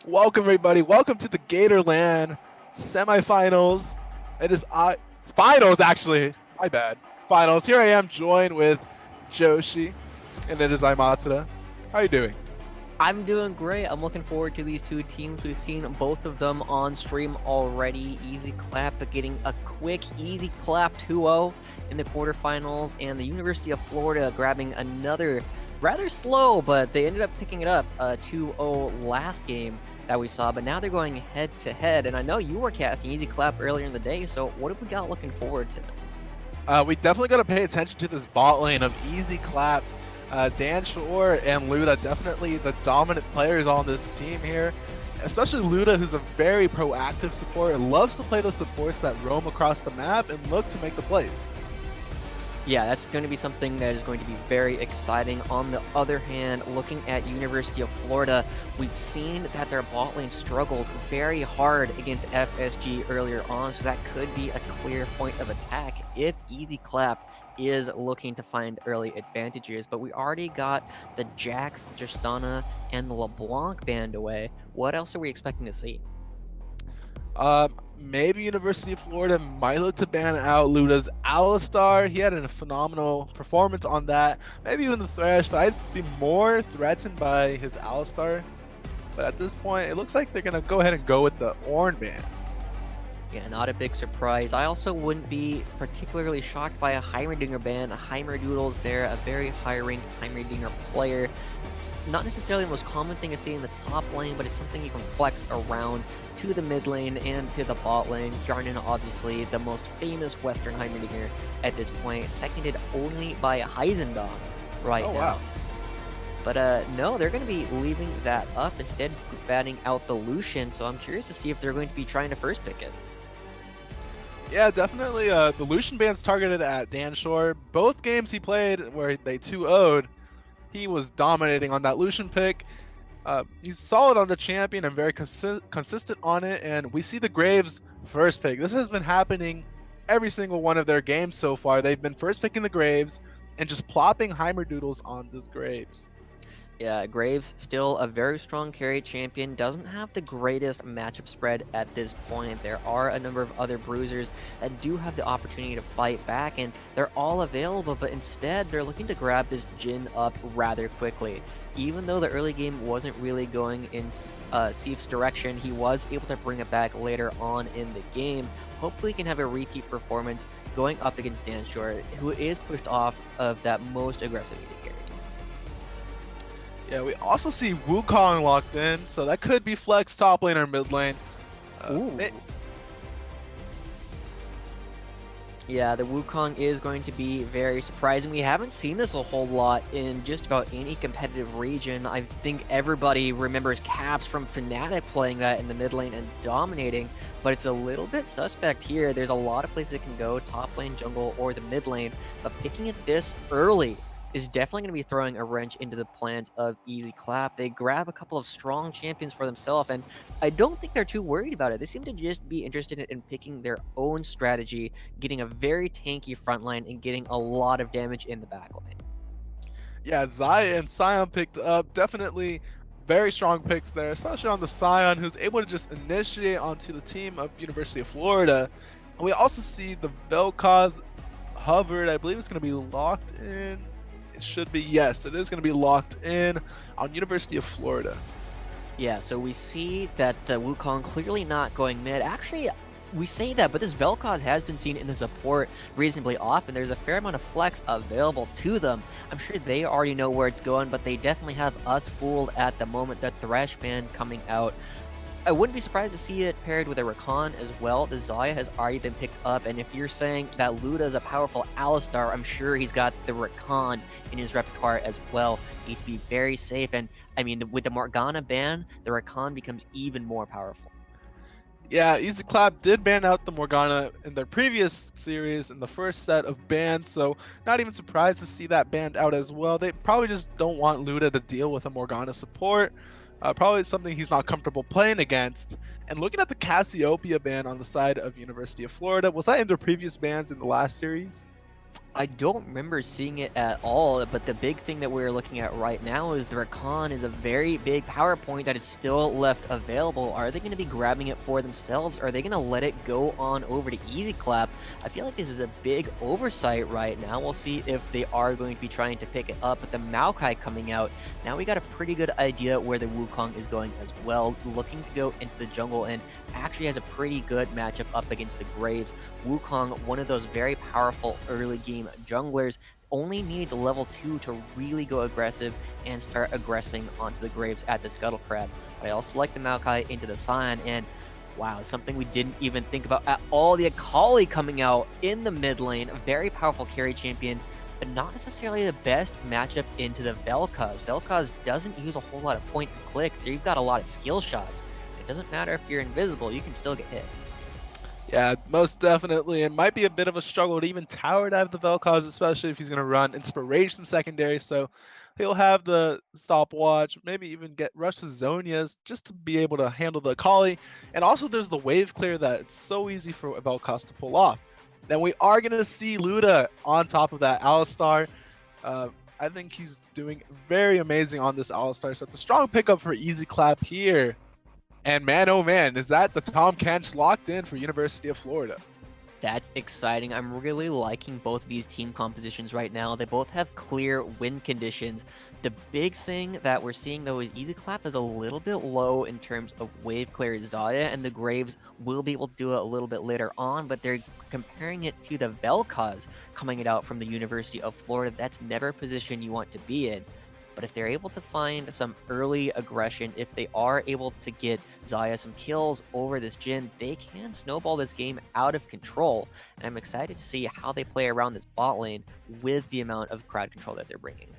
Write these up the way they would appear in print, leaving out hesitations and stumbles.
Welcome everybody. Welcome to the GatorLAN semifinals. It is finals actually. My bad. Finals. Here I am joined with Joshi, and it is Matsuda. How are you doing? I'm doing great. I'm looking forward to these two teams. We've seen both of them on stream already. eZclap getting a quick eZclap 2-0 in the quarterfinals, and the University of Florida grabbing another rather slow, but they ended up picking it up 2-0 last game that we saw. But now they're going head to head, and I know you were casting eZclap earlier in the day. So what have we got looking forward to? We definitely got to pay attention to this bot lane of eZclap. Dan Shore and Luda, definitely the dominant players on this team here. Especially Luda, who's a very proactive support, loves to play the supports that roam across the map and look to make the plays. Yeah, that's going to be something that is going to be very exciting. On the other hand, looking at University of Florida, we've seen that their bot lane struggled very hard against FSG earlier on, so that could be a clear point of attack if eZclap is looking to find early advantages. But we already got the Jax, Justana, and the LeBlanc band away. What else are we expecting to see? Maybe University of Florida might look to ban out Luda's Alistar. He had a phenomenal performance on that. Maybe even the Thresh, but I'd be more threatened by his Alistar. But at this point, it looks like they're going to go ahead and go with the Ornn ban. Yeah, not a big surprise. I also wouldn't be particularly shocked by a Heimerdinger ban. Heimerdoodle's there, a very high-ranked Heimerdinger player. Not necessarily the most common thing to see in the top lane, but it's something you can flex around to the mid lane and to the bot lane. Jarnan, obviously the most famous Western Heimerdinger at this point, seconded only by Heisendon right now. Wow. But no, they're going to be leaving that up, instead batting out the Lucian, so I'm curious to see if they're going to be trying to first pick it. Yeah, definitely. The Lucian ban's targeted at Dan Shore. Both games he played where they 2-0'd, he was dominating on that Lucian pick. He's solid on the champion and very consistent on it, and we see the Graves first pick. This has been happening every single one of their games so far. They've been first picking the Graves and just plopping Heimerdoodles on this Graves. Yeah, Graves still a very strong carry champion, doesn't have the greatest matchup spread at this point. There are a number of other bruisers that do have the opportunity to fight back, and they're all available, but instead they're looking to grab this Jhin up rather quickly. Even though the early game wasn't really going in Seif's direction, he was able to bring it back later on in the game. Hopefully he can have a repeat performance going up against Dan Shore, who is pushed off of that most aggressive carry. Yeah, we also see Wukong locked in, so that could be flex top lane or mid lane. Yeah, the Wukong is going to be very surprising. We haven't seen this a whole lot in just about any competitive region. I think everybody remembers Caps from Fnatic playing that in the mid lane and dominating, but it's a little bit suspect here. There's a lot of places it can go, top lane, jungle, or the mid lane, but picking it this early is definitely going to be throwing a wrench into the plans of eZclap. They grab a couple of strong champions for themselves, and I don't think they're too worried about it. They seem to just be interested in picking their own strategy, getting a very tanky front line, and getting a lot of damage in the back line. Yeah, Zaya and Sion picked up. Definitely very strong picks there, especially on the Sion, who's able to just initiate onto the team of University of Florida. And we also see the Vel'Koz hovered. I believe it's going to be locked in. It should be, yes, it is going to be locked in on University of Florida. Yeah, so we see that the Wukong clearly not going mid. Actually, we say that, but this Vel'Koz has been seen in the support reasonably often. There's a fair amount of flex available to them. I'm sure they already know where it's going, but they definitely have us fooled at the moment. The Thresh ban coming out, I wouldn't be surprised to see it paired with a Rakan as well. The Zaya has already been picked up, and if you're saying that Luda is a powerful Alistar, I'm sure he's got the Rakan in his repertoire as well. He'd be very safe, and I mean, with the Morgana ban, the Rakan becomes even more powerful. Yeah, eZclap did ban out the Morgana in their previous series in the first set of bans, so not even surprised to see that banned out as well. They probably just don't want Luda to deal with a Morgana support. Probably something he's not comfortable playing against. And looking at the Cassiopeia ban on the side of University of Florida, was that in their previous bans in the last series? I don't remember seeing it at all, but the big thing that we're looking at right now is the Rakan is a very big power point that is still left available. Are they going to be grabbing it for themselves? Are they going to let it go on over to eZclap? I feel like this is a big oversight right now. We'll see if they are going to be trying to pick it up. But the Maokai coming out, now we got a pretty good idea where the Wukong is going as well, looking to go into the jungle and actually has a pretty good matchup up against the Graves. Wukong, one of those very powerful early game junglers, only needs level 2 to really go aggressive and start aggressing onto the Graves at the Scuttle Crab. But I also like the Maokai into the Scion, and wow, something we didn't even think about at all, the Akali coming out in the mid lane, a very powerful carry champion, but not necessarily the best matchup into the Vel'Koz. Vel'Koz doesn't use a whole lot of point and click. You've got a lot of skill shots. It doesn't matter if you're invisible, you can still get hit. Yeah, most definitely. It might be a bit of a struggle to even tower dive the Vel'Koz, especially if he's going to run Inspiration secondary. So he'll have the stopwatch, maybe even get rush to Zonias just to be able to handle the Akali. And also there's the wave clear that it's so easy for Vel'Koz to pull off. Then we are going to see Luda on top of that Alistar. I think he's doing very amazing on this Alistar. So it's a strong pickup for eZclap here. And man, oh man, is that the Tahm Kench locked in for University of Florida? That's exciting. I'm really liking both of these team compositions right now. They both have clear win conditions. The big thing that we're seeing though is eZclap is a little bit low in terms of wave clear Xayah, and the Graves will be able to do it a little bit later on, but they're comparing it to the Vel'Koz coming it out from the University of Florida. That's never a position you want to be in. But if they're able to find some early aggression, if they are able to get Xayah some kills over this Jhin, they can snowball this game out of control. And I'm excited to see how they play around this bot lane with the amount of crowd control that they're bringing.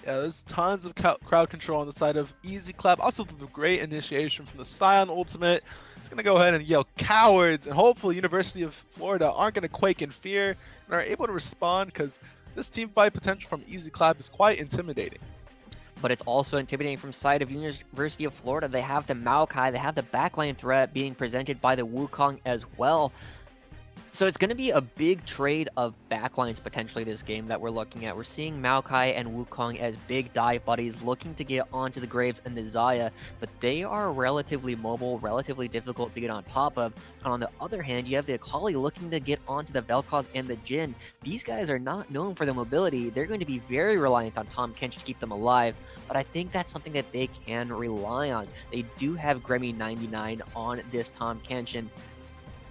Yeah, there's tons of crowd control on the side of eZclap. Also, the great initiation from the Scion ultimate. It's going to go ahead and yell cowards, and hopefully University of Florida aren't going to quake in fear and are able to respond, because this team fight potential from eZclap is quite intimidating. But it's also intimidating from side of University of Florida. They have the Maokai, they have the backline threat being presented by the Wukong as well. So it's going to be a big trade of backlines potentially this game that we're looking at. We're seeing Maokai and Wukong as big dive buddies looking to get onto the Graves and the Xayah, but they are relatively mobile, relatively difficult to get on top of. And on the other hand, you have the Akali looking to get onto the Vel'Koz and the Jhin. These guys are not known for their mobility. They're going to be very reliant on Tahm Kench to keep them alive, but I think that's something that they can rely on. They do have Gremmy 99 on this Tahm Kench, and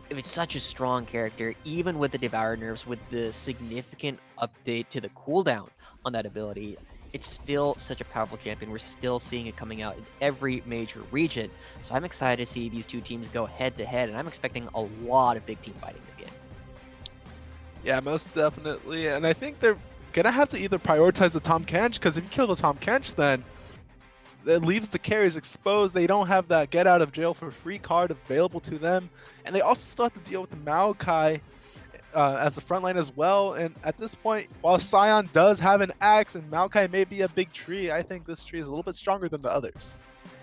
if it's such a strong character, even with the Devour nerfs, with the significant update to the cooldown on that ability, it's still such a powerful champion. We're still seeing it coming out in every major region. So I'm excited to see these two teams go head to head, and I'm expecting a lot of big team fighting this game. Yeah, most definitely. And I think they're going to have to either prioritize the Tahm Kench, because if you kill the Tahm Kench, then it leaves the carries exposed. They don't have that get out of jail for free card available to them, and they also still have to deal with the Maokai as the front line as well. And at this point, while Scion does have an axe and Maokai may be a big tree, I think this tree is a little bit stronger than the others.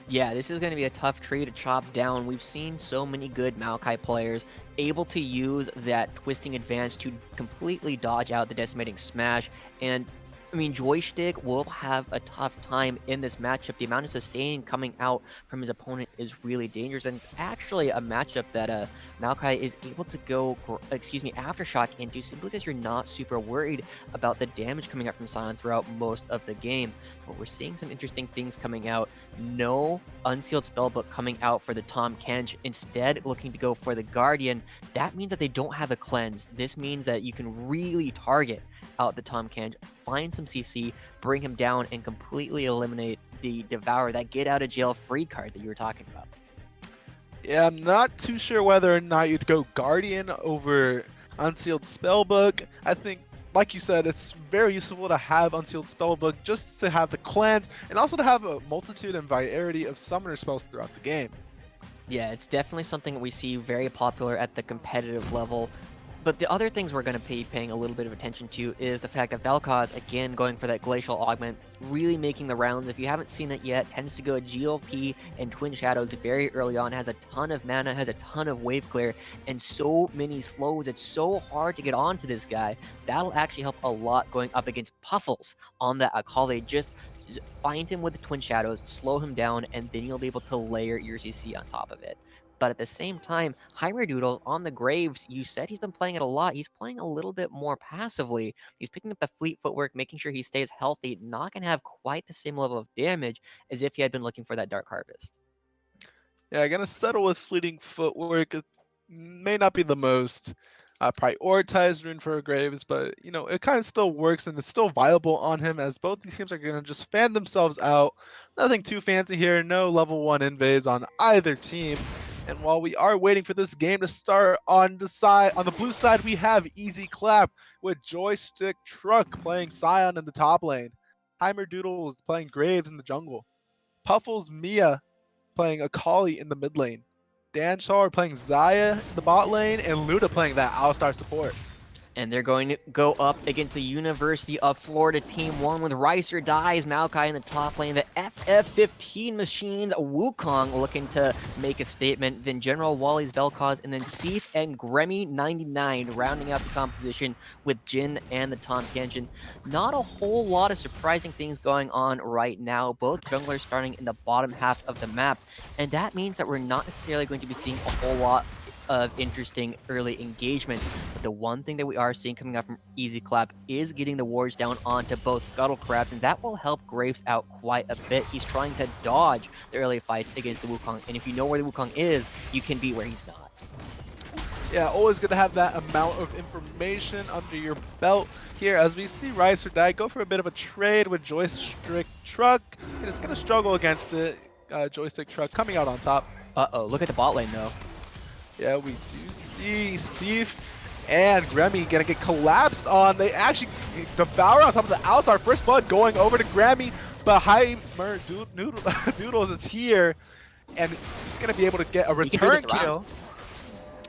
Yeah, this is going to be a tough tree to chop down. We've seen so many good Maokai players able to use that twisting advance to completely dodge out the decimating smash, and I mean, Joystick will have a tough time in this matchup. The amount of sustain coming out from his opponent is really dangerous, and actually a matchup that Maokai is able to go, Aftershock into, simply because you're not super worried about the damage coming out from Scion throughout most of the game. But we're seeing some interesting things coming out. No Unsealed Spellbook coming out for the Tahm Kench, instead looking to go for the Guardian. That means that they don't have a cleanse. This means that you can really target out the Tahm Kench, find some CC, bring him down, and completely eliminate the Devour, that get out of jail free card that you were talking about. Yeah, I'm not too sure whether or not you'd go Guardian over Unsealed Spellbook. I think, like you said, it's very useful to have Unsealed Spellbook just to have the cleanse, and also to have a multitude and variety of summoner spells throughout the game. Yeah, it's definitely something that we see very popular at the competitive level. But the other things we're going to be paying a little bit of attention to is the fact that Vel'Koz, again, going for that Glacial Augment, really making the rounds. If you haven't seen it yet, tends to go GLP and Twin Shadows very early on, has a ton of mana, has a ton of wave clear, and so many slows. It's so hard to get onto this guy. That'll actually help a lot going up against Puffles on that Akali. Just find him with the Twin Shadows, slow him down, and then you'll be able to layer your CC on top of it. But at the same time, Heimerdoodle on the Graves, you said he's been playing it a lot. He's playing a little bit more passively. He's picking up the fleet footwork, making sure he stays healthy, not going to have quite the same level of damage as if he had been looking for that Dark Harvest. Yeah, gonna settle with fleeting footwork. It may not be the most prioritized rune for Graves, but you know it kind of still works and it's still viable on him as both these teams are gonna just fan themselves out. Nothing too fancy here. No level 1 invades on either team. And while we are waiting for this game to start on the blue side, we have eZclap with Joystick Truck playing Scion in the top lane. Heimerdoodle is playing Graves in the jungle. Puffles Mia playing Akali in the mid lane. Danchar playing Xayah in the bot lane, and Luda playing that Alistar support. And they're going to go up against the University of Florida Team 1 with Ricer Dies, Maokai in the top lane, the FF15 Machines, Wukong looking to make a statement, then General Wally's Vel'Koz, and then Seif and Gremmy99 rounding out the composition with Jin and the Tahm Kench. Not a whole lot of surprising things going on right now. Both junglers starting in the bottom half of the map, and that means that we're not necessarily going to be seeing a whole lot of interesting early engagement. But the one thing that we are seeing coming out from eZclap is getting the wards down onto both Scuttle Crabs, and that will help Graves out quite a bit. He's trying to dodge the early fights against the Wukong, and if you know where the Wukong is, you can be where he's not. Yeah, always good to have that amount of information under your belt here as we see Rice or Die go for a bit of a trade with Joystick Truck, and it's going to struggle against it. Joystick Truck coming out on top. Uh-oh, look at the bot lane though. Yeah, we do see Seif and Gremmy gonna get collapsed on. They actually devour on top of the Alistar. First blood going over to Gremmy, but Doodles is here, and he's gonna be able to get a return kill.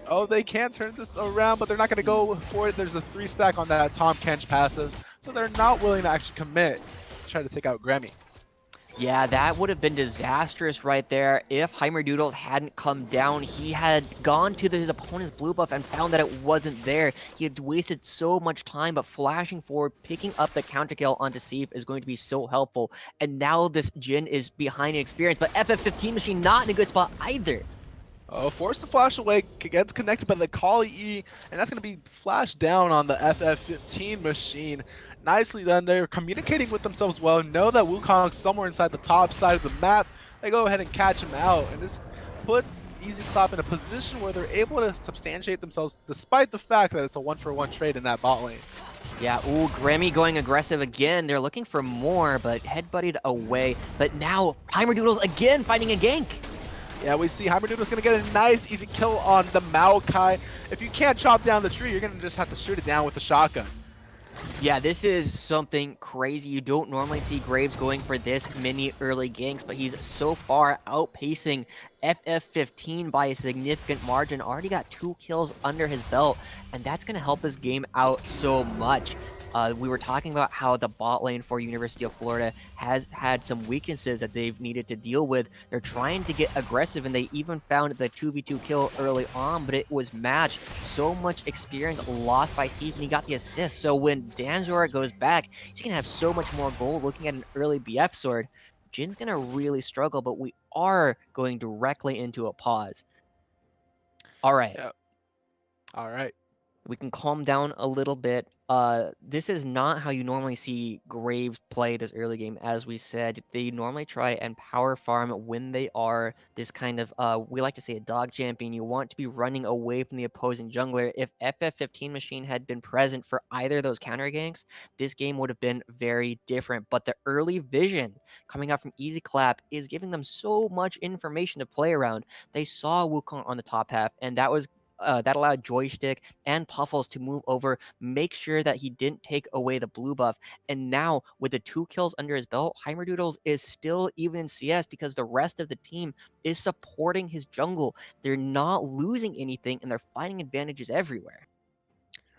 Oh, they can turn this around, but they're not gonna go for it. There's a 3-stack on that Tahm Kench passive, so they're not willing to actually commit to try to take out Gremmy. Yeah, that would have been disastrous right there if Heimerdoodles hadn't come down. He had gone to his opponent's blue buff and found that it wasn't there. He had wasted so much time, but flashing forward, picking up the counter kill onto Seif is going to be so helpful. And now this Jin is behind in experience, but FF15 Machine not in a good spot either. Oh, forced to flash away, gets connected by the Kali E, and that's going to be flashed down on the FF15 Machine. Nicely done. They're communicating with themselves well, know that Wukong's somewhere inside the top side of the map. They go ahead and catch him out, and this puts eZclap in a position where they're able to substantiate themselves despite the fact that it's a 1-for-1 trade in that bot lane. Yeah, ooh, Gremmy going aggressive again. They're looking for more, but head-butted away. But now, Heimerdoodles again finding a gank. Yeah, we see Heimerdoodle's going to get a nice, easy kill on the Maokai. If you can't chop down the tree, you're going to just have to shoot it down with a shotgun. Yeah, this is something crazy. You don't normally see Graves going for this many early ganks, but he's so far outpacing FF15 by a significant margin. Already got 2 kills under his belt, and that's going to help his game out so much. We were talking about how the bot lane for University of Florida has had some weaknesses that they've needed to deal with. They're trying to get aggressive, and they even found the 2v2 kill early on, but it was matched. So much experience lost by Seif, and he got the assist. So when Danjor goes back, he's going to have so much more gold looking at an early BF sword. Jin's going to really struggle, but we are going directly into a pause. All right. Yeah. All right. We can calm down a little bit. This is not how you normally see Graves play this early game. As we said, they normally try and power farm when they are this kind of, we like to say a dog champion. You want to be running away from the opposing jungler. If FF15 Machine had been present for either of those counter ganks, this game would have been very different. But the early vision coming out from eZclap is giving them so much information to play around. They saw Wukong on the top half, and that was that allowed Joystick and Puffles to move over, make sure that he didn't take away the blue buff. And now, with the 2 kills under his belt, Heimerdoodles is still even in CS because the rest of the team is supporting his jungle. They're not losing anything, and they're finding advantages everywhere.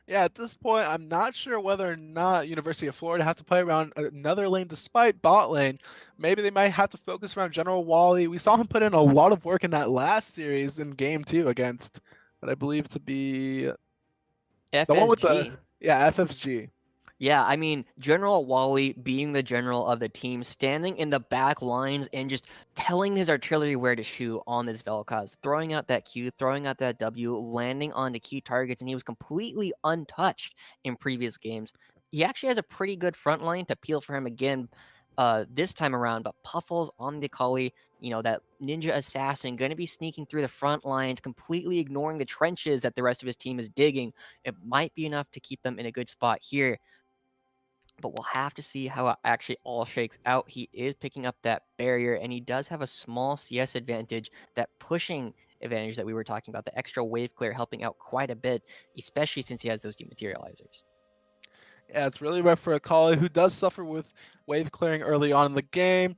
Yeah, at this point, I'm not sure whether or not University of Florida have to play around another lane despite bot lane. Maybe they might have to focus around General Wally. We saw him put in a lot of work in that last series in game two against what I believe to be the one with the FSG. FFG. Yeah, I mean, General Wally being the general of the team, standing in the back lines and just telling his artillery where to shoot on this Vel'Koz, throwing out that Q, throwing out that W, landing onto key targets, and he was completely untouched in previous games. He actually has a pretty good front line to peel for him again this time around, but Puffles on the Kali, that ninja assassin, going to be sneaking through the front lines, completely ignoring the trenches that the rest of his team is digging. It might be enough to keep them in a good spot here, but we'll have to see how it actually all shakes out. He is picking up that barrier, and he does have a small CS advantage, that pushing advantage that we were talking about, the extra wave clear helping out quite a bit, especially since he has those dematerializers. Yeah, it's really rough for a Akali who does suffer with wave clearing early on in the game,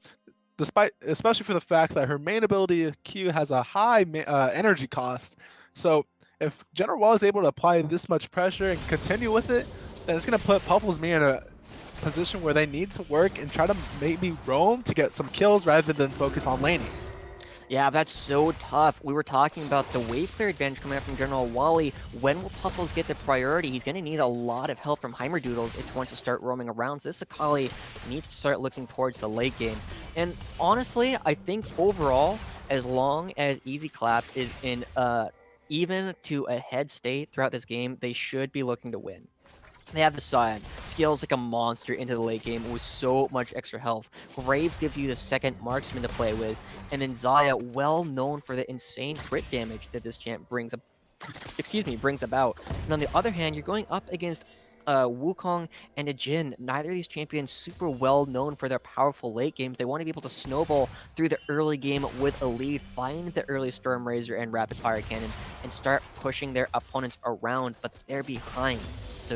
despite especially for the fact that her main ability Q has a high energy cost. So if General Wall is able to apply this much pressure and continue with it, then it's going to put Puffles Me in a position where they need to work and try to maybe roam to get some kills rather than focus on laning. Yeah, that's so tough. We were talking about the wave clear advantage coming up from General Wally. When will Puffles get the priority? He's going to need a lot of help from Heimerdoodles if he wants to start roaming around. So this Akali needs to start looking towards the late game. And honestly, I think overall, as long as eZclap is in even to a head state throughout this game, they should be looking to win. They have the Scion, scales like a monster into the late game with so much extra health. Graves gives you the second marksman to play with, and then Xayah, well known for the insane crit damage that this champ brings about. And on the other hand, you're going up against Wukong and a Jhin. Neither of these champions super well known for their powerful late games. They want to be able to snowball through the early game with a lead, find the early Storm Razor and Rapid Fire Cannon, and start pushing their opponents around, but they're behind. So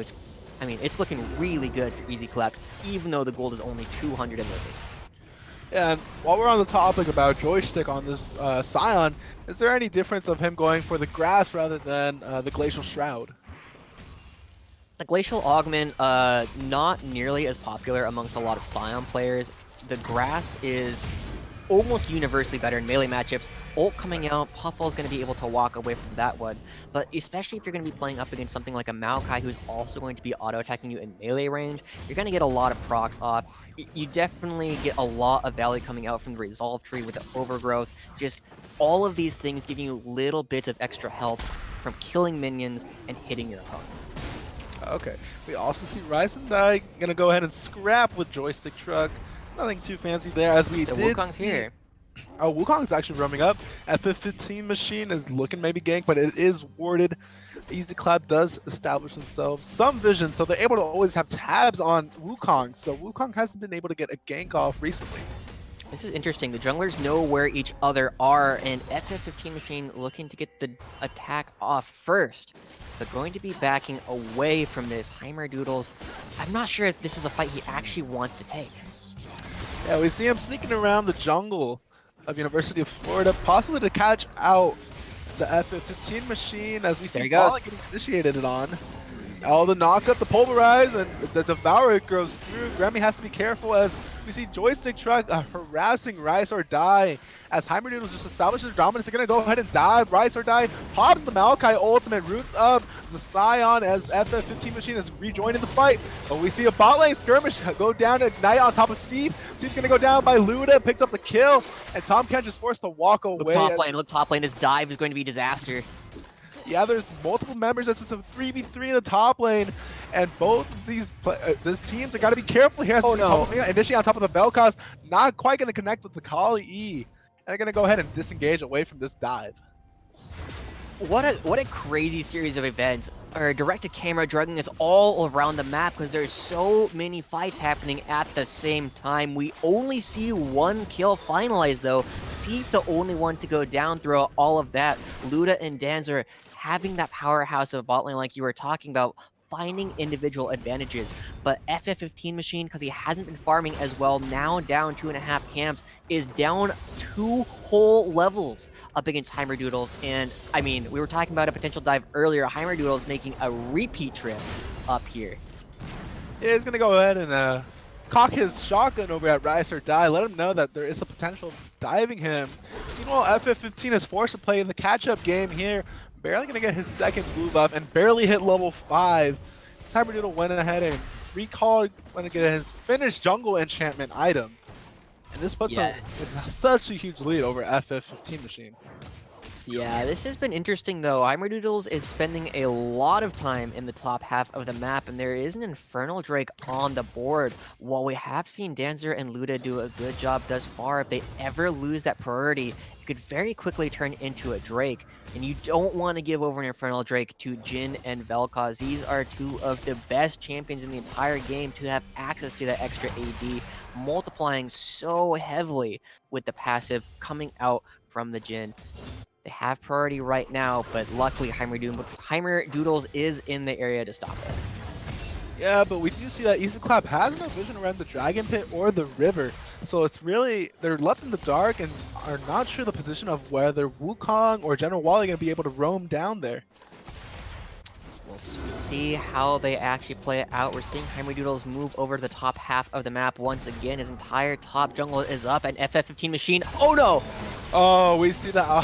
it's looking really good for eZclap, even though the gold is only 200 in the league. And while we're on the topic about joystick on this Scion, is there any difference of him going for the grass rather than the Glacial Shroud? The Glacial Augment, not nearly as popular amongst a lot of Scion players. The Grasp is almost universally better in melee matchups. Ult coming out, Puffle's going to be able to walk away from that one. But especially if you're going to be playing up against something like a Maokai who's also going to be auto-attacking you in melee range, you're going to get a lot of procs off. You definitely get a lot of value coming out from the Resolve tree with the Overgrowth. Just all of these things giving you little bits of extra health from killing minions and hitting your opponent. Okay, we also see Ryzen Die gonna go ahead and scrap with Joystick Truck. Nothing too fancy there, as we The did Wukong's see. here. Oh, Wukong's actually roaming up. F15 machine is looking maybe gank, but it is warded. eZclap does establish themselves some vision, so they're able to always have tabs on Wukong. So Wukong hasn't been able to get a gank off recently. This is interesting. The junglers know where each other are, and FF15 Machine looking to get the attack off first. But going to be backing away from this. Heimerdoodles, I'm not sure if this is a fight he actually wants to take. Yeah, we see him sneaking around the jungle of University of Florida, possibly to catch out the FF15 machine, as we see Bala getting initiated on. Oh, the knockup, the pulverize, and the Devourer goes through. Grammy has to be careful as we see Joystick Truck harassing Rise or Die. As Heimerdoodles just establishes dominance, they're going to go ahead and dive. Rise or Die pops the Maokai ultimate, roots up the Scion as FF15 Machine is rejoining the fight. But we see a bot lane skirmish go down to Ignite on top of Steve. Steve's going to go down by Luda, picks up the kill, and Tom Kench is forced to walk away. Look top lane, this dive is going to be disaster. Yeah, there's multiple members. It's a 3v3 in the top lane, and both of these teams are got to be careful here. Oh no! Initially on top of the Vel'Koz, not quite going to connect with the Kali E, and they're going to go ahead and disengage away from this dive. What a crazy series of events. Our direct-to-camera drugging is all around the map because there's so many fights happening at the same time. We only see one kill finalized though. Seif the only one to go down throughout all of that. Luda and Danzer having that powerhouse of bot lane like you were talking about, finding individual advantages. But FF15 Machine, because he hasn't been farming as well, now down 2.5 camps, is down 2 whole levels up against Heimerdoodles. And I mean, we were talking about a potential dive earlier. Heimerdoodles making a repeat trip up here. Yeah, he's gonna go ahead and cock his shotgun over at Rise or Die. Let him know that there is a potential of diving him. Meanwhile, FF15 is forced to play in the catch-up game here. Barely gonna get his second blue buff and barely hit level 5. Cyberdoodle went ahead and recalled when to get his finished jungle enchantment item. And this puts him in such a huge lead over FF15 Machine. Yeah, this has been interesting though. Heimerdoodles is spending a lot of time in the top half of the map, and there is an Infernal Drake on the board. While we have seen Dancer and Luda do a good job thus far, if they ever lose that priority, it could very quickly turn into a Drake. And you don't want to give over an Infernal Drake to Jhin and Vel'Koz. These are two of the best champions in the entire game to have access to that extra AD, multiplying so heavily with the passive coming out from the Jhin. They have priority right now, but luckily Heimerdoodles is in the area to stop it. Yeah, but we do see that eZclap has no vision around the Dragon Pit or the river. So it's really, they're left in the dark and are not sure the position of whether Wukong or General Wally are going to be able to roam down there. We'll see how they actually play it out. We're seeing Heimerdoodles move over to the top half of the map once again. His entire top jungle is up, and FF15 Machine, oh no! Oh, we see that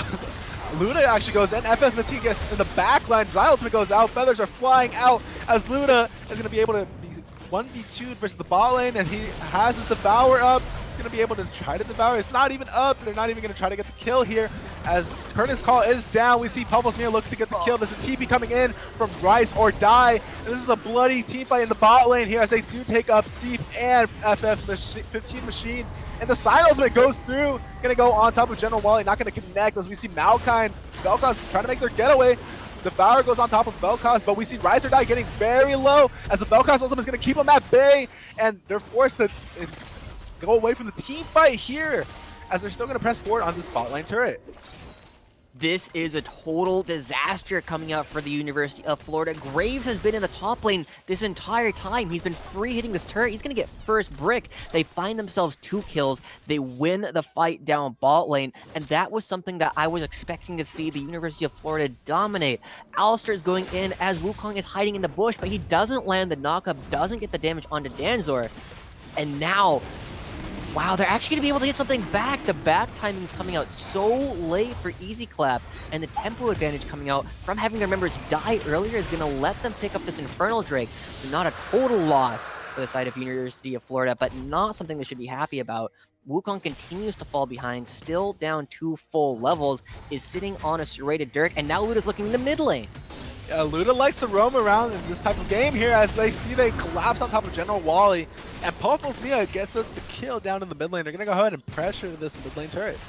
Luda actually goes in, FF15 gets in the back line, Xy ultimate goes out, feathers are flying out as Luda is going to be able to be 1v2'd versus the bot lane, and he has his Devour up. He's going to be able to try to devour. It's not even up. They're not even going to try to get the kill here as Curtis Call is down. We see Pubblesmere look to get the kill. There's a TP coming in from Rise or Die. And this is a bloody team fight in the bot lane here as they do take up Seep and FF15 Machine. And the Sign ultimate goes through. Going to go on top of General Wally. Not going to connect as we see Maokai and Vel'Koz trying to make their getaway. Devour goes on top of Vel'Koz, but we see Rise or Die getting very low as the Vel'Koz ultimate is going to keep them at bay. And they're forced to go away from the team fight here as they're still going to press forward on the spotlight turret. This is a total disaster coming out for the University of Florida. Graves has been in the top lane this entire time. He's been free hitting this turret. He's going to get first brick. They find themselves 2 kills. They win the fight down bot lane, and that was something that I was expecting to see the University of Florida dominate. Alistair is going in as Wukong is hiding in the bush, but he doesn't land the knockup, doesn't get the damage onto Danzor. And now, wow, they're actually going to be able to get something back. The back timing is coming out so late for eZclap, and the tempo advantage coming out from having their members die earlier is going to let them pick up this Infernal Drake. So not a total loss for the side of University of Florida, but not something they should be happy about. Wukong continues to fall behind, still down 2 full levels, is sitting on a serrated Dirk, and now Luda's looking in the mid lane. Yeah, Luda likes to roam around in this type of game here as they see they collapse on top of General Wally, and Pofosmia gets the kill down in the mid lane. They're going to go ahead and pressure this mid lane turret.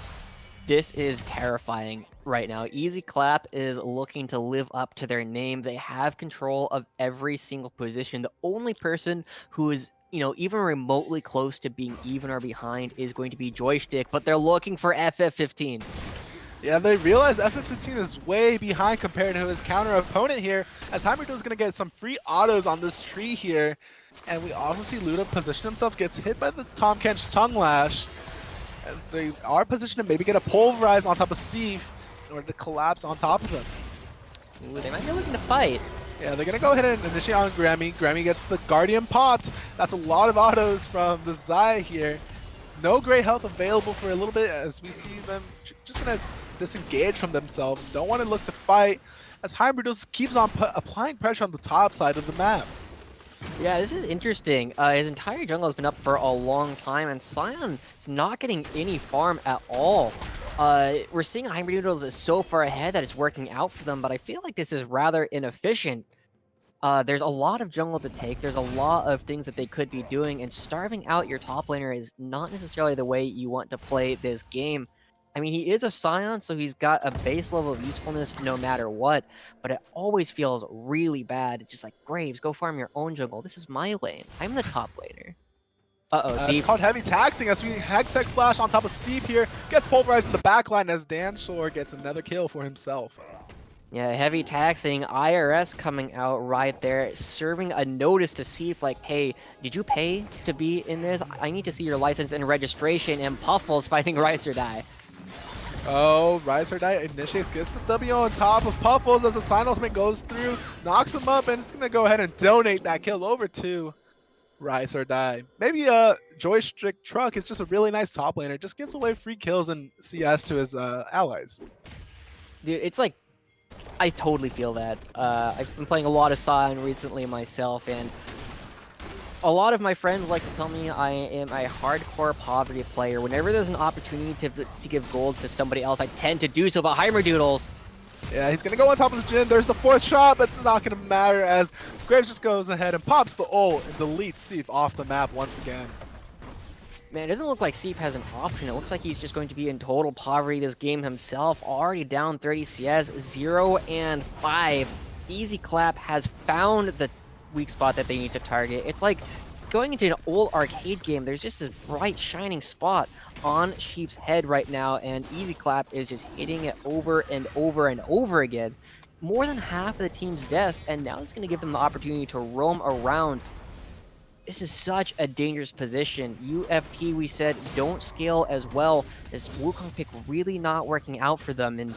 This is terrifying right now. eZclap is looking to live up to their name. They have control of every single position. The only person who is, you know, even remotely close to being even or behind is going to be Joystick, but they're looking for FF15. Yeah, they realize FF15 is way behind compared to his counter opponent here, as Heimerdoodle is going to get some free autos on this tree here. And we also see Luda position himself, gets hit by the Tahm Kench Tongue Lash, as they are positioned to maybe get a Pulverize on top of Steve in order to collapse on top of them. Ooh, they might be looking to fight. Yeah, they're going to go ahead and initiate on Grammy. Grammy gets the Guardian popped. That's a lot of autos from the Xy here. No great health available for a little bit as we see them just going to disengage from themselves. Don't want to look to fight as Heimerdoodle keeps on applying pressure on the top side of the map. Yeah, this is interesting. His entire jungle has been up for a long time, and Sion is not getting any farm at all. We're seeing Heimerdoodles is so far ahead that it's working out for them, but I feel like this is rather inefficient. There's a lot of jungle to take. There's a lot of things that they could be doing, and starving out your top laner is not necessarily the way you want to play this game. I mean, he is a Scion, so he's got a base level of usefulness no matter what, but it always feels really bad. It's just like, Graves, go farm your own jungle. This is my lane. I'm the top laner. See? It's called heavy taxing as we Hextech Flash on top of Steve here. Gets pulverized in the backline as Danshore gets another kill for himself. Yeah, heavy taxing, IRS coming out right there, serving a notice to see if like, hey, did you pay to be in this? I need to see your license and registration, and Puffles fighting Rise or Die. Oh, Rise or Die initiates, gets the W on top of Puffles as the Sign Ultimate goes through, knocks him up, and it's going to go ahead and donate that kill over to Rise or Die. Maybe Joystick Truck is just a really nice top laner, just gives away free kills and CS to his allies. Dude, it's like, I totally feel that. I've been playing a lot of Sion recently myself, and a lot of my friends like to tell me I am a hardcore poverty player. Whenever there's an opportunity to give gold to somebody else, I tend to do so, but Heimerdoodles. Yeah, he's going to go on top of the Jhin. There's the 4th shot, but it's not going to matter as Graves just goes ahead and pops the ult and deletes Seif off the map once again. Man, it doesn't look like Seif has an option. It looks like he's just going to be in total poverty this game himself. Already down 30 CS, 0 and 5. eZclap has found the weak spot that they need to target. It's like going into an old arcade game. There's just this bright, shining spot on Sheep's head right now, and eZclap is just hitting it over and over and over again. More than half of the team's deaths, and now it's going to give them the opportunity to roam around. This is such a dangerous position. UFT, we said, don't scale as well. This Wukong pick really not working out for them. And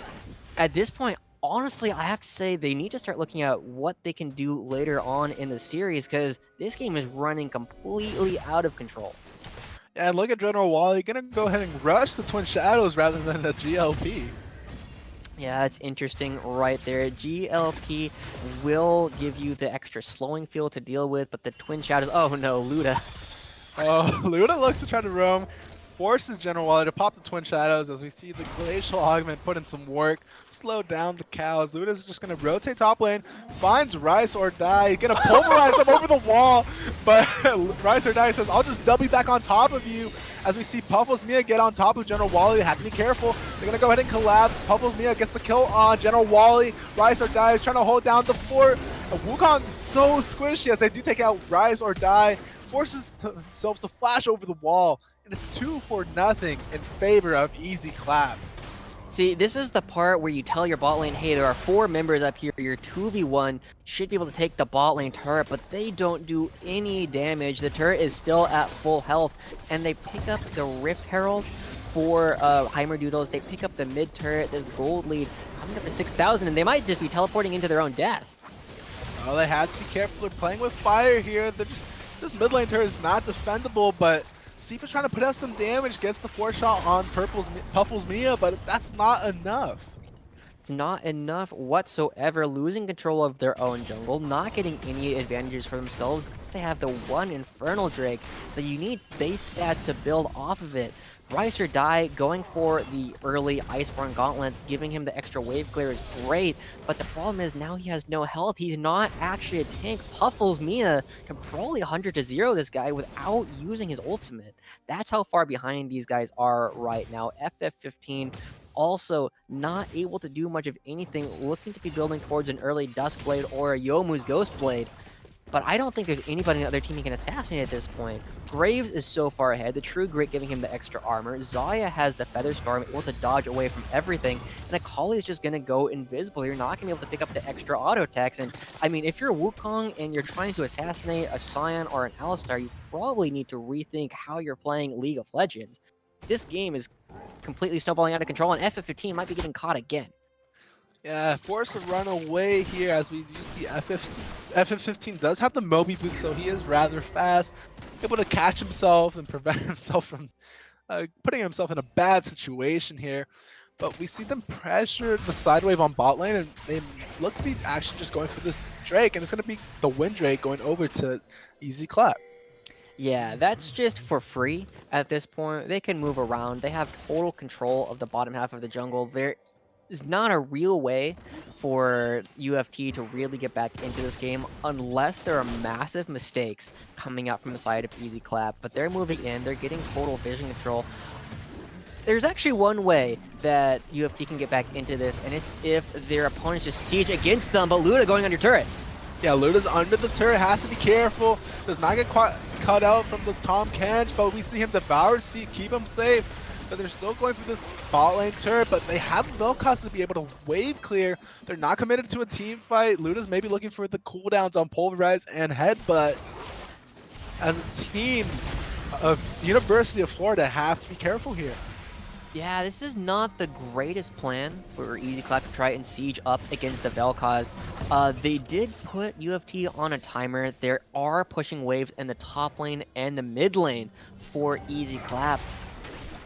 at this point, honestly, I have to say they need to start looking at what they can do later on in the series, because this game is running completely out of control. Yeah, and look at General Wally, gonna go ahead and rush the Twin Shadows rather than a GLP. Yeah, that's interesting right there. GLP will give you the extra slowing field to deal with, but the Twin Shadows, oh no, Luda. Oh, Luda looks to try to roam, forces General Wally to pop the Twin Shadows as we see the Glacial Augment put in some work, slow down the cows. Luda's just going to rotate top lane, finds Rise or Die, going to pulverize him over the wall, but Rise or Die says, I'll just W back on top of you. As we see Puffles Mia get on top of General Wally, they have to be careful. They're going to go ahead and collapse. Puffles Mia gets the kill on General Wally. Rise or Die is trying to hold down the fort. Wukong is so squishy as they do take out Rise or Die, forces themselves to flash over the wall. And it's 2-0 in favor of eZclap. See, this is the part where you tell your bot lane, hey, there are 4 members up here, your 2v1 should be able to take the bot lane turret, but they don't do any damage. The turret is still at full health, and they pick up the Rift Herald for Heimerdoodles. They pick up the mid turret, this gold lead, coming up to 6,000, and they might just be teleporting into their own death. Oh, they have to be careful. They're playing with fire here. This mid lane turret is not defendable, but Seif is trying to put out some damage, gets the 4 shot on Puffles Mia, but that's not enough. It's not enough whatsoever, losing control of their own jungle, not getting any advantages for themselves. They have the 1 Infernal Drake, but you need base stats to build off of it. Rise or Die going for the early Iceborne Gauntlet, giving him the extra wave clear is great, but the problem is now he has no health. He's not actually a tank. Puffles Mia can probably 100-0 this guy without using his ultimate. That's how far behind these guys are right now. FF15 also not able to do much of anything, looking to be building towards an early Duskblade or a Youmuu's Ghostblade. But I don't think there's anybody on the other team he can assassinate at this point. Graves is so far ahead, the True Grit giving him the extra armor. Xayah has the Feather Storm, able to dodge away from everything. And Akali is just going to go invisible. You're not going to be able to pick up the extra auto attacks. And I mean, if you're Wukong and you're trying to assassinate a Sion or an Alistar, you probably need to rethink how you're playing League of Legends. This game is completely snowballing out of control, and FF15 might be getting caught again. Yeah, forced to run away here as we use the FF15. FF15 does have the Moby boots, so he is rather fast, able to catch himself and prevent himself from putting himself in a bad situation here. But we see them pressure the side wave on bot lane, and they look to be actually just going for this Drake, and it's going to be the Wind Drake going over to eZclap. Yeah, that's just for free at this point. They can move around. They have total control of the bottom half of the jungle. There is not a real way for UFT to really get back into this game unless there are massive mistakes coming out from the side of eZclap. But they're moving in. They're getting total vision control. There's actually one way that UFT can get back into this, and it's if their opponents just siege against them, but Luda going under turret. Yeah, Luda's under the turret, has to be careful. Does not get quite cut out from the Tom Kench, but we see him devour Seif, keep him safe. but they're still going for this bot lane turret, but they have Vel'Koz to be able to wave clear. They're not committed to a team fight. Luda's maybe looking for the cooldowns on Pulverize and Headbutt. As a team of University of Florida have to be careful here. Yeah, this is not the greatest plan for eZclap to try and siege up against the Vel'Koz. They did put UFT on a timer. There are pushing waves in the top lane and the mid lane for eZclap,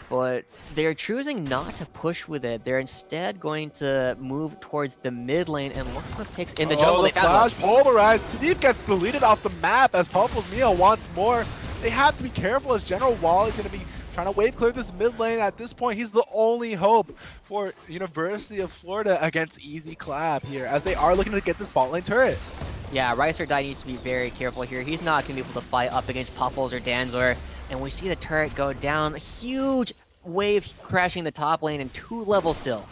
but they're choosing not to push with it. They're instead going to move towards the mid lane and look for picks in the jungle. The flash Pulverize. Steve gets deleted off the map as Puffles Mia wants more. They have to be careful as General Wally's going to be trying to wave clear this mid lane. At this point, he's the only hope for University of Florida against eZclap here, as they are looking to get this bot lane turret. Yeah, Rice or Die needs to be very careful here. He's not going to be able to fight up against Puffles or Danzor. And we see the turret go down. Huge wave crashing the top lane in 2 levels still.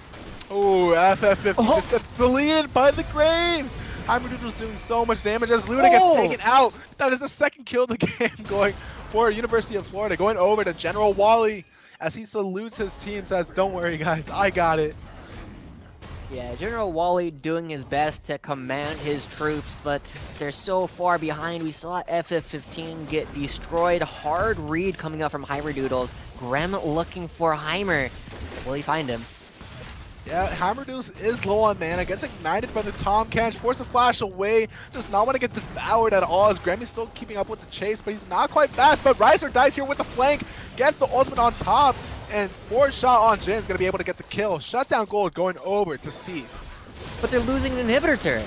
Oh, FF15 just gets deleted by the Graves. Heimerdoodle's doing so much damage as Luda gets taken out. That is the second kill of the game going for University of Florida. Going over to General Wally as he salutes his team, says, don't worry guys, I got it. Yeah, General Wally doing his best to command his troops, but they're so far behind. We saw FF15 get destroyed. Hard read coming out from Heimerdoodles. Grem looking for Heimer. Will he find him? Yeah, Heimerdoodles is low on mana, gets ignited by the Tom Catch, force a flash away, does not want to get devoured at all as Grammy's still keeping up with the chase, but he's not quite fast, but Riser dies here with the flank, gets the ultimate on top, and 4-shot on Jin is going to be able to get the kill. Shutdown gold going over to Steve. But they're losing an inhibitor turret.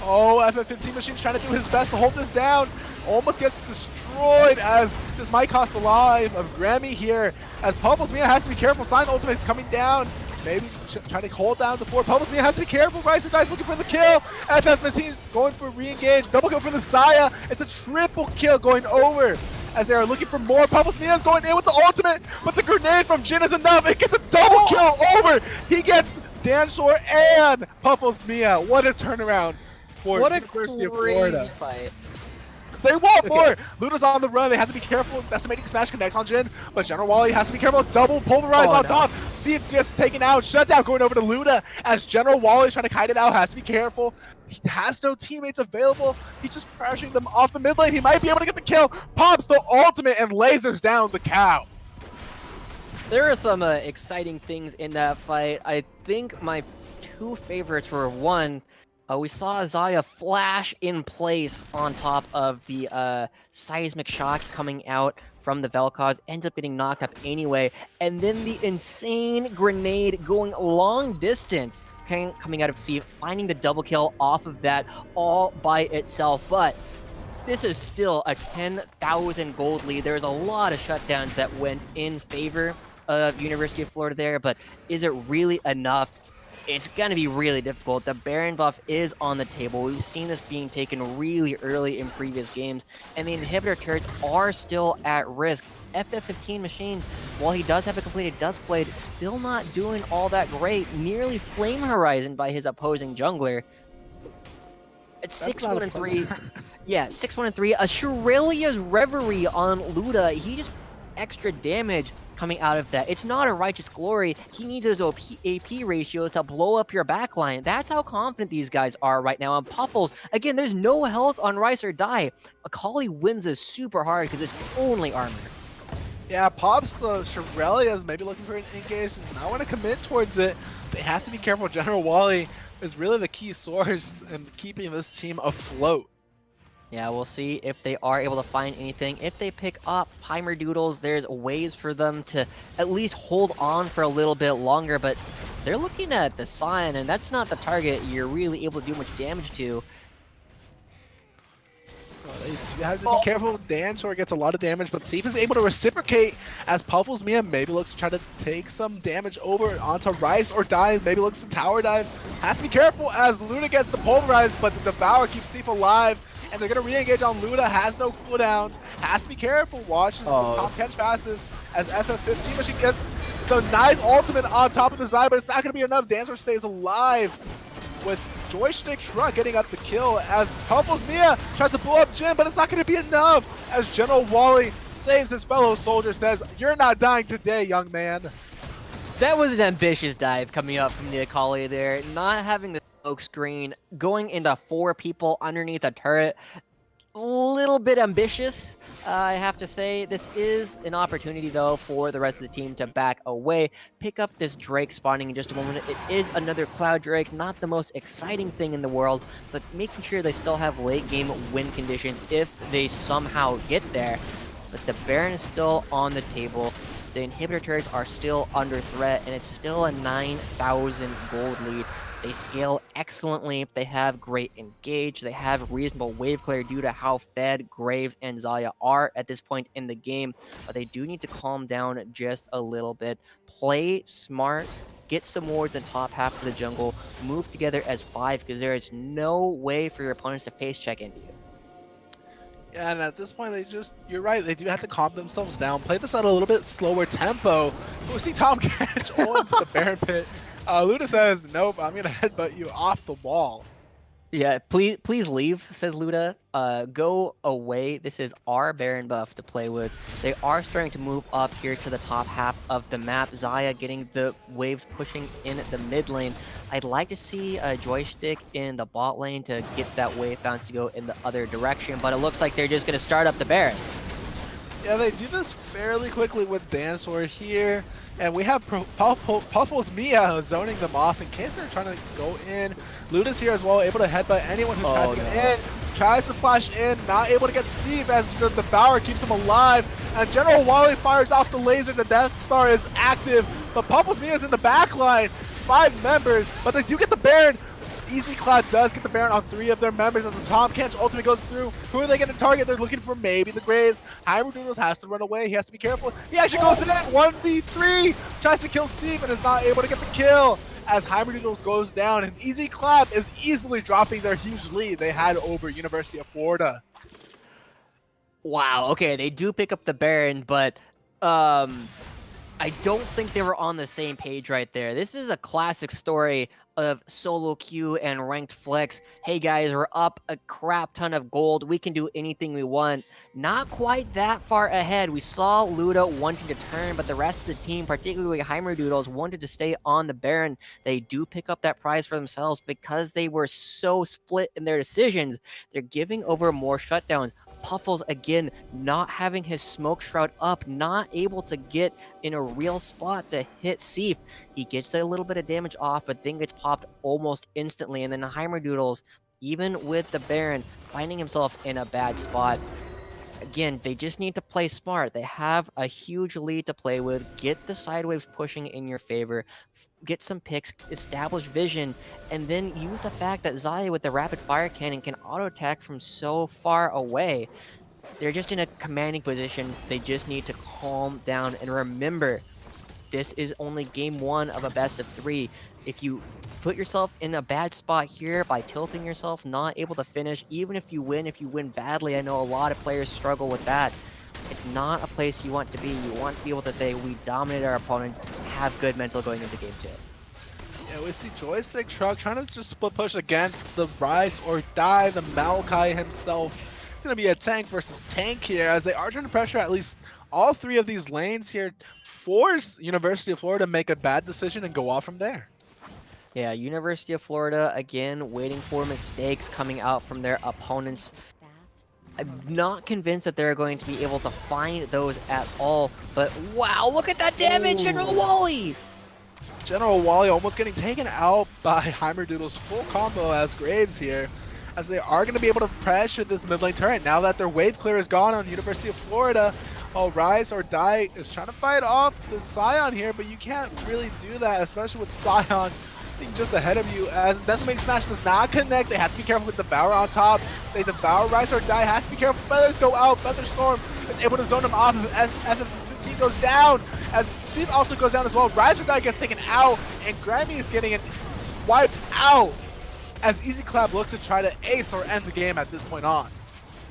Oh, FF15 Machine's trying to do his best to hold this down. Almost gets destroyed as this might cost the life of Grammy here. As Puffles Mia has to be careful. Sign ultimate is coming down. Maybe trying to hold down the 4. Puffles Mia has to be careful. Riser Dice looking for the kill. FF15 going for re-engage. Double kill for the Saya. It's a triple kill going over as they are looking for more. Puffles Mia is going in with the ultimate, but the grenade from Jin is enough. It gets a double kill over. He gets Danshore and Puffles Mia. What a turnaround for University of Florida. Fight. They want more! Luda's on the run, they have to be careful. Decimating Smash connects on Jin, but General Wally has to be careful. Double Pulverize on top. See if he gets taken out. Shutdown going over to Luda as General Wally trying to kite it out. Has to be careful. He has no teammates available. He's just pressuring them off the mid lane. He might be able to get the kill. Pops the ultimate and lasers down the cow. There are some exciting things in that fight. I think my 2 favorites were, one, we saw Zaya flash in place on top of the seismic shock coming out from the Vel'Koz, ends up getting knocked up anyway, and then the insane grenade going long distance coming out of C, finding the double kill off of that all by itself. But this is still a 10,000 gold lead. There's a lot of shutdowns that went in favor of University of Florida there, but is it really enough? It's going to be really difficult. The Baron buff is on the table. We've seen this being taken really early in previous games, and the inhibitor turrets are still at risk. FF15 Machine, while he does have a completed Duskblade, still not doing all that great. Nearly Flame Horizon by his opposing jungler. It's 6-1-3. Yeah, 1-3. A Shurelia's Reverie on Luda. He just extra damage coming out of that. It's not a Righteous Glory. He needs those AP ratios to blow up your backline. That's how confident these guys are right now. And Puffles, again, there's no health on Rice or Die. Akali wins this super hard because it's only armor. Yeah, Pops the Shirelli is maybe looking for an engage, does not want to commit towards it. They have to be careful. General Wally is really the key source in keeping this team afloat. Yeah, we'll see if they are able to find anything. If they pick up Heimerdoodles, there's ways for them to at least hold on for a little bit longer, but they're looking at the Scion, and that's not the target you're really able to do much damage to. You have to be careful. Danshore gets a lot of damage, but Steve is able to reciprocate as Puffles Mia maybe looks to try to take some damage over onto Rice or Die. Maybe looks to tower dive. Has to be careful as Luda gets the Pulverize, but the Devour keeps Steve alive. And they're going to re-engage on Luda. Has no cooldowns. Has to be careful. Watches the top catch passive as FF15 Machine gets the nice ultimate on top of the Zai, but it's not going to be enough. Dancer stays alive with Joystick Truck getting up the kill as Puffles Mia tries to blow up Jim, but it's not going to be enough as General Wally saves his fellow soldier, says, "You're not dying today, young man." That was an ambitious dive coming up from the Akali there. Not having the smoke screen, going into 4 people underneath a turret. A little bit ambitious, I have to say. This is an opportunity, though, for the rest of the team to back away, pick up this Drake spawning in just a moment. It is another Cloud Drake, not the most exciting thing in the world, but making sure they still have late-game win conditions if they somehow get there. But the Baron is still on the table. The inhibitor turrets are still under threat, and it's still a 9,000 gold lead. They scale excellently. They have great engage. They have reasonable wave clear due to how fed Graves and Xayah are at this point in the game. But they do need to calm down just a little bit. Play smart. Get some wards in top half of the jungle. Move together as 5 because there is no way for your opponents to face check into you. Yeah, and at this point, you're right, they do have to calm themselves down, play this at a little bit slower tempo. We see Tom catch all into the Baron pit. Luda says, "Nope, I'm going to headbutt you off the wall." Yeah, please leave, says Luda. Go away. This is our Baron buff to play with. They are starting to move up here to the top half of the map. Xayah getting the waves pushing in the mid lane. I'd like to see a Joystick in the bot lane to get that wave bounce to go in the other direction, but it looks like they're just going to start up the Baron. Yeah, they do this fairly quickly with Dinosaur here. And we have Puffles Mia zoning them off in case they're trying to go in. Luda's here as well, able to headbutt anyone who tries to get in. Tries to flash in, not able to get Sieve as the Devourer keeps him alive. And General Wally fires off the laser. The Death Star is active, but Puffles Mia is in the back line. 5 members, but they do get the Baron. eZclap does get the Baron on 3 of their members, and the Tom Kench ultimate goes through. Who are they going to target? They're looking for maybe the Graves. Hyperdoodles has to run away. He has to be careful. He actually goes in 1v3, tries to kill Steve and is not able to get the kill as Hyperdoodles goes down, and eZclap is easily dropping their huge lead they had over University of Florida. Wow, okay, they do pick up the Baron, but I don't think they were on the same page right there. This is a classic story of solo queue and ranked flex. Hey guys, we're up a crap ton of gold. We can do anything we want. Not quite that far ahead. We saw Luda wanting to turn, but the rest of the team, particularly Heimerdoodles, wanted to stay on the Baron. They do pick up that prize for themselves because they were so split in their decisions. They're giving over more shutdowns. Puffles, again, not having his smoke shroud up, not able to get in a real spot to hit Seif. He gets a little bit of damage off, but then gets popped almost instantly. And then Heimerdoodles, even with the Baron, finding himself in a bad spot. Again, they just need to play smart. They have a huge lead to play with. Get the side waves pushing in your favor. Get some picks, establish vision, and then use the fact that Xayah with the rapid fire cannon can auto attack from so far away. They're just in a commanding position. They just need to calm down and remember, this is only game 1 of a best of 3. If you put yourself in a bad spot here by tilting yourself, not able to finish, even if you win badly, I know a lot of players struggle with that. It's not a place you want to be. You want to be able to say, we dominate our opponents, have good mental going into game 2. Yeah, we see Joystick Truck trying to just split push against the Rise or Die, the Maokai himself. It's going to be a tank versus tank here as they are trying to pressure at least all 3 of these lanes here. Force University of Florida to make a bad decision and go off from there. Yeah, University of Florida, again, waiting for mistakes coming out from their opponents. I'm not convinced that they're going to be able to find those at all, but wow, look at that damage, General Wally! General Wally almost getting taken out by Heimerdoodle's full combo as Graves here, as they are going to be able to pressure this mid lane turret now that their wave clear is gone on University of Florida. Oh, Rise or Die is trying to fight off the Scion here, but you can't really do that, especially with Scion just ahead of you, as Decimating Smash does not connect. They have to be careful with Devour on top. They Devour, Rise or Die, has to be careful. Feathers go out, Featherstorm is able to zone him off as FF15 goes down, as Steve also goes down as well. Rise or Die gets taken out, and Grammy is getting it wiped out as eZclap looks to try to ace or end the game at this point on.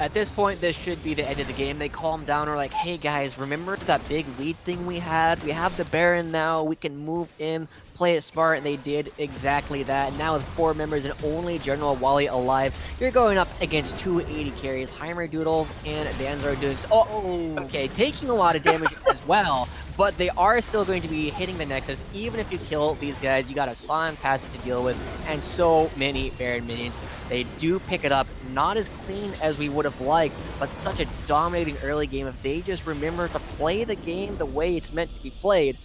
At this point, this should be the end of the game. They calm down or like, hey guys, remember that big lead thing we had? We have the Baron now. We can move in, play it smart, and they did exactly that. And now with 4 members and only General Wally alive, you're going up against 280 carries, Heimer Doodles and Danzo doing so. Oh, Oh, okay, taking a lot of damage as well, but they are still going to be hitting the Nexus. Even if you kill these guys, you got a Scion passive to deal with, and so many Baron minions. They do pick it up, not as clean as we would have liked, but such a dominating early game. If they just remember to play the game the way it's meant to be played,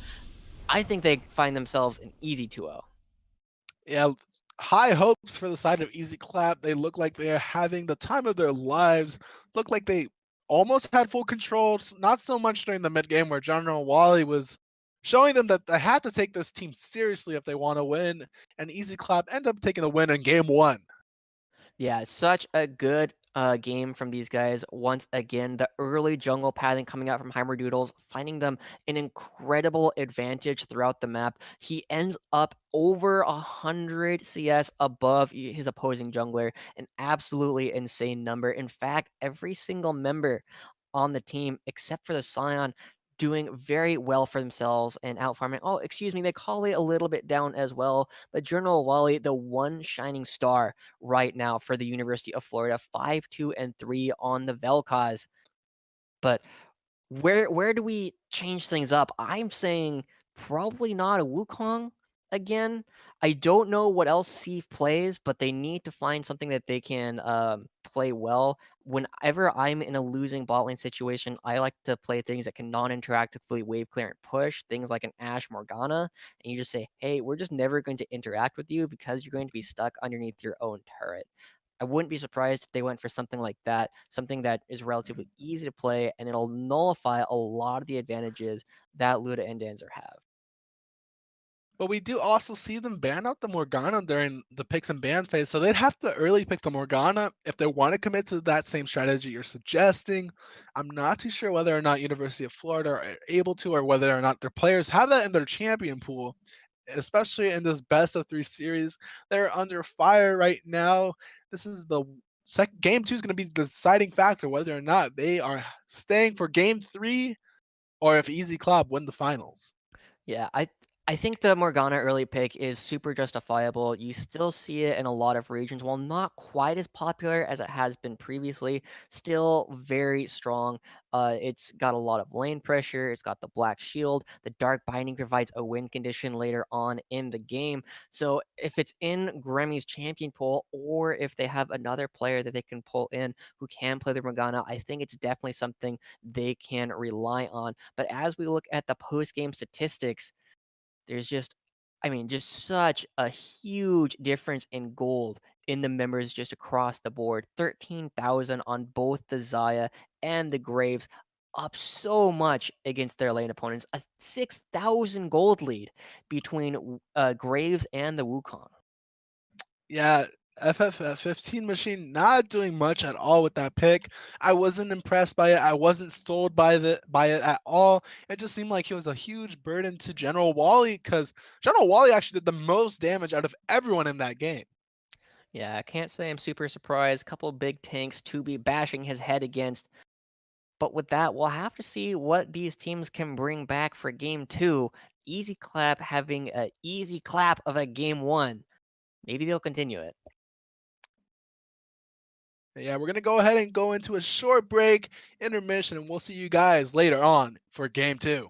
I think they find themselves an easy 2-0. yeah. High hopes for the side of eZclap. They look like they are having the time of their lives. Look like they almost had full control. Not so much during the mid game where General Wally was showing them that they had to take this team seriously if they want to win. And eZclap end up taking the win in game 1. Yeah, such a good game from these guys. Once again, the early jungle pathing coming out from Heimerdoodles, finding them an incredible advantage throughout the map. He ends up over 100 CS above his opposing jungler, an absolutely insane number. In fact, every single member on the team, except for the Scion, doing very well for themselves and out farming. Oh, excuse me, they call it a little bit down as well. But General Wally, the one shining star right now for the University of Florida, 5, 2, and 3 on the Vel'Koz. But where do we change things up? I'm saying probably not a Wukong again. I don't know what else Steve plays, but they need to find something that they can play well. Whenever I'm in a losing bot lane situation, I like to play things that can non-interactively wave clear and push, things like an Ashe Morgana, and you just say, hey, we're just never going to interact with you because you're going to be stuck underneath your own turret. I wouldn't be surprised if they went for something like that, something that is relatively easy to play, and it'll nullify a lot of the advantages that Luda and Danzer have. But we do also see them ban out the Morgana during the picks and ban phase, so they'd have to early pick the Morgana if they want to commit to that same strategy you're suggesting. I'm not too sure whether or not University of Florida are able to, or whether or not their players have that in their champion pool, especially in this best of 3 series. They're under fire right now. This is the second game 2 is going to be the deciding factor whether or not they are staying for game 3 or if eZclap win the finals. Yeah, I think the Morgana early pick is super justifiable. You still see it in a lot of regions, while not quite as popular as it has been previously, still very strong. It's got a lot of lane pressure, it's got the black shield, the dark binding provides a win condition later on in the game. So if it's in Gremmy's champion pool, or if they have another player that they can pull in who can play the Morgana, I think it's definitely something they can rely on. But as we look at the post-game statistics, there's just, I mean, just such a huge difference in gold in the members just across the board. 13,000 on both the Zaya and the Graves, up so much against their lane opponents. A 6,000 gold lead between Graves and the Wukong. Yeah, FF15 machine not doing much at all with that pick. I wasn't impressed by it. I wasn't sold by it at all. It just seemed like he was a huge burden to General Wally because General Wally actually did the most damage out of everyone in that game. Yeah, I can't say I'm super surprised. Couple big tanks to be bashing his head against. But with that, we'll have to see what these teams can bring back for game 2. eZclap having an easy clap of a game 1. Maybe they'll continue it. Yeah, we're gonna go ahead and go into a short break, intermission, and we'll see you guys later on for game 2.